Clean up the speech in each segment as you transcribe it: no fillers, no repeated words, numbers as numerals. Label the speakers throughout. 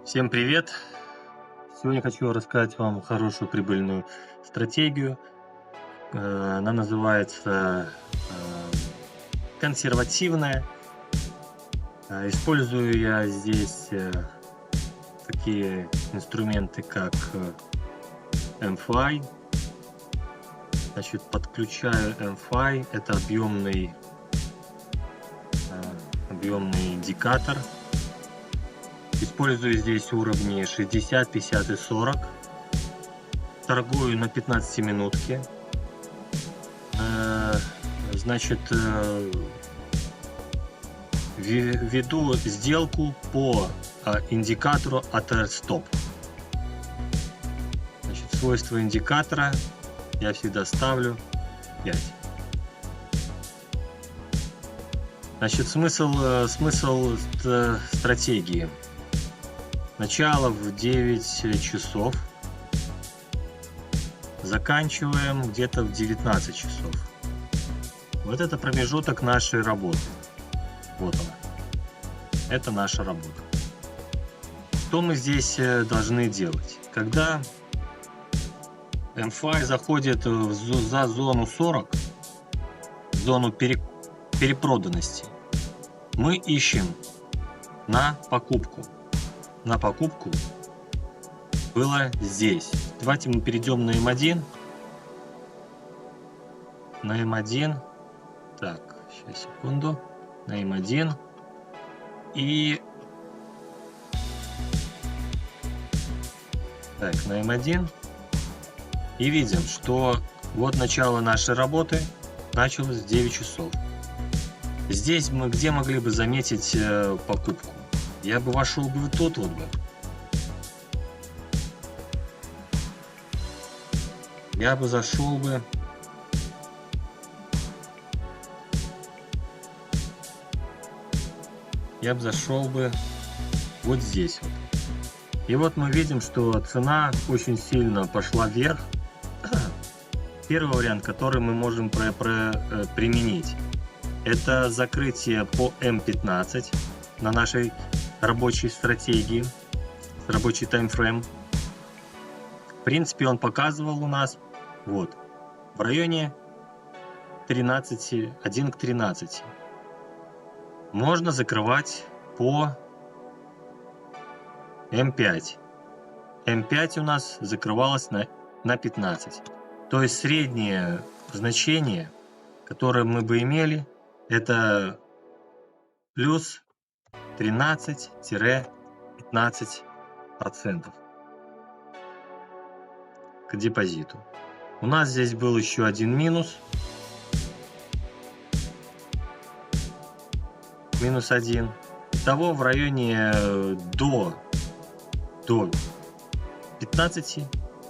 Speaker 1: Всем привет! Сегодня хочу рассказать вам хорошую прибыльную стратегию. Она называется консервативная. Использую я здесь такие инструменты, как MFI. Значит, подключаю MFI. Это объемный индикатор. Использую здесь уровни 60, 50 и 40. Торгую на 15 минутке. Значит, веду сделку по индикатору ATR Stop. Значит, свойства индикатора я всегда ставлю 5. Значит, смысл стратегии. Начало в 9 часов. Заканчиваем где-то в 19 часов. Вот это промежуток нашей работы. Вот она. Это наша работа. Что мы здесь должны делать? Когда MFI заходит за зону 40, зону перепроданности, мы ищем на покупку. На покупку было здесь. Давайте мы перейдем на М1. На М1. Так, сейчас, секунду. На М1. И... Так, на М1. И видим, что вот начало нашей работы началось в 9 часов. Здесь мы где могли бы заметить покупку? Я бы вошел бы в тот вот бы. Я бы зашел бы. Я бы зашел бы вот здесь вот. И вот мы видим, что цена очень сильно пошла вверх. Первый вариант, который мы можем применить, это закрытие по М15 на нашей рабочей стратегии, рабочий таймфрейм. В принципе, он показывал у нас вот в районе 13, 1 к 13. Можно закрывать по М5. М5 у нас закрывалось на 15. То есть среднее значение, которое мы бы имели, это плюс 13-15% к депозиту. У нас здесь был еще один минус. Минус 1. Итого в районе до 15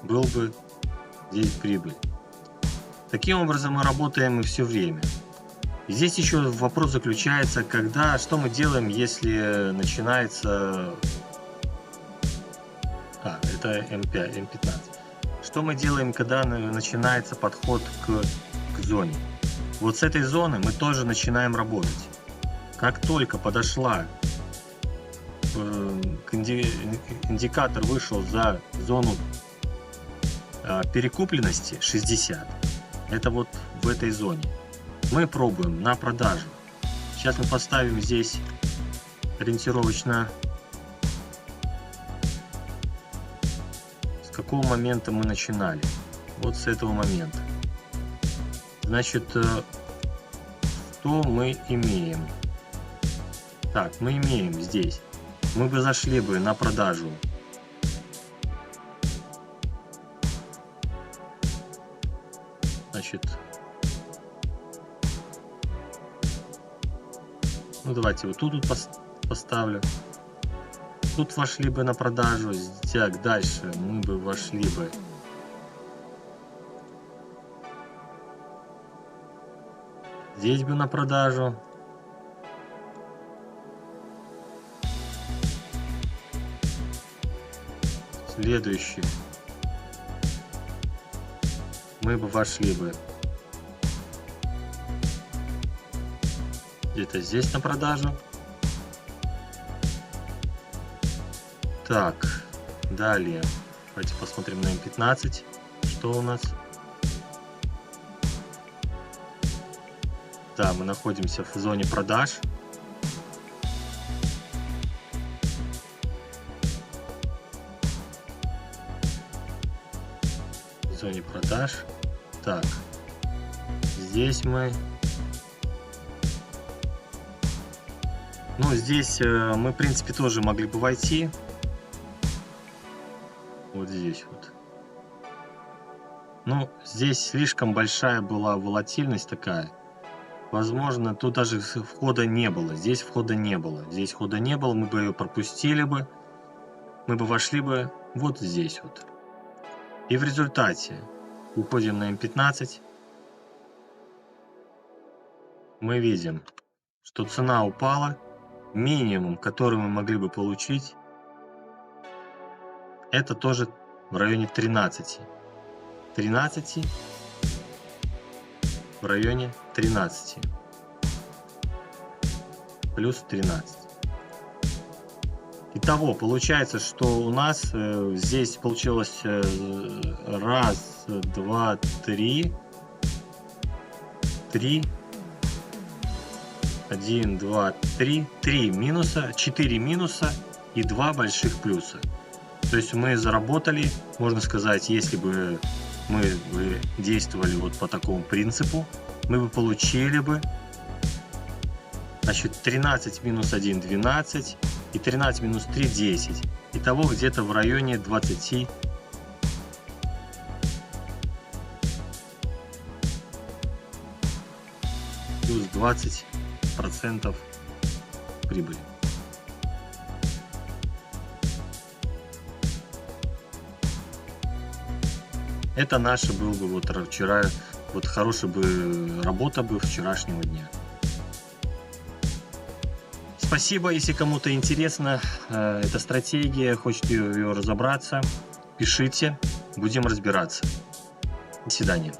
Speaker 1: был бы здесь прибыль. Таким образом мы работаем и все время. И здесь еще вопрос заключается, что мы делаем, если начинается... это М5, М15. Что мы делаем, когда начинается подход к зоне? Вот с этой зоны мы тоже начинаем работать. Как только подошла, индикатор вышел за зону перекупленности 60, это вот в этой зоне. Мы пробуем на продажу. Сейчас мы поставим здесь ориентировочно, с какого момента мы начинали. Вот с этого момента. Значит, что мы имеем? Так, мы имеем здесь. Мы бы зашли бы на продажу. Значит, ну давайте вот тут поставлю. Тут вошли бы на продажу. Так, дальше мы бы вошли бы. Здесь бы на продажу. Следующий. Мы бы вошли бы где-то здесь на продажу. Так, далее. Давайте посмотрим на М15. Что у нас? Да, мы находимся в зоне продаж. В зоне продаж. Так, здесь мы... Ну, здесь мы, в принципе, тоже могли бы войти. Вот здесь вот. Ну, здесь слишком большая была волатильность такая. Возможно, тут даже входа не было. Здесь входа не было. Здесь входа не было, мы бы ее пропустили бы. Мы бы вошли бы вот здесь вот. И в результате уходим на М15. Мы видим, что цена упала. Минимум, который мы могли бы получить, это тоже в районе 13. 13 в районе 13. Плюс 13. Итого, получается, что у нас здесь получилось раз, два, три. 1, 2, 3. 3 минуса, 4 минуса и 2 больших плюса. То есть мы заработали, можно сказать, если бы мы действовали вот по такому принципу, мы бы получили бы, значит, 13 минус 1 12 и 13 минус 3 10. Итого где-то в районе 20 плюс 20% прибыли. Это наша был бы вот вчера, вот хорошая бы работа бы вчерашнего дня. Спасибо, если кому-то интересна эта стратегия, хочет ее разобраться, пишите, будем разбираться. До свидания.